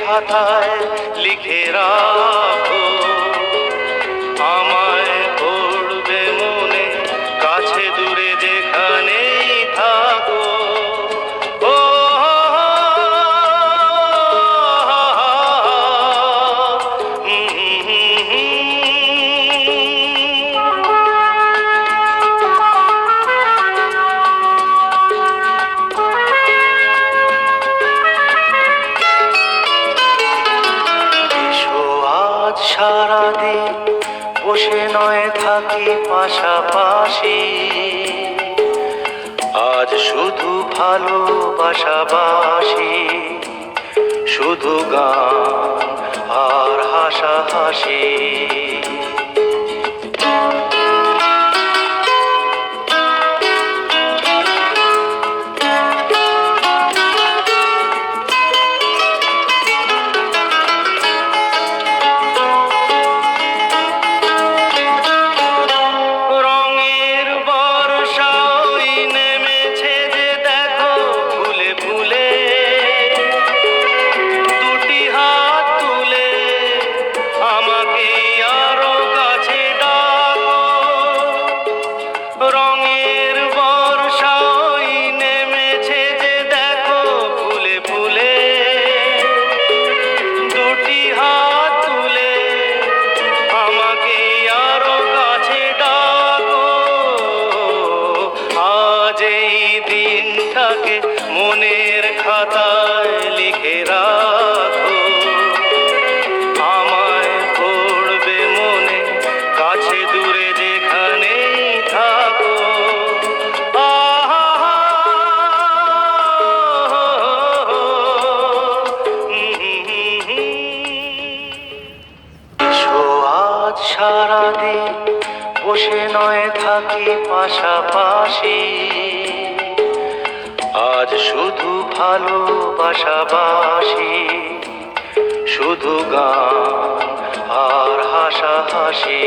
খাতায় লিখে রাখো, আমায় পড়বে মনে, কাছে দূরে যেখানেই থাকো। ও সারাদিন বসে নয় থাকি পাশাপাশি, আজ শুধু ভালোবাসাবাসি, শুধু গান আর হাসাহাসি। রঙের বর্ষায় নেমেছে যে দেখো ফুলে ফুলে, দুটি হাত তুলে আমাকে আরো কাছে ডাকো। আজ এই দিনটাকে মনের খাতায় লিখে রাখো, আমায় পড়বে মনে, কাছে দূরে যেখানেই থাকো। এসো আজ সারাদিন বসে নয় থাকি পাশাপাশি, আজ শুধু ভালোবাসাবাসি, শুধু গান আর হাসাহাসি।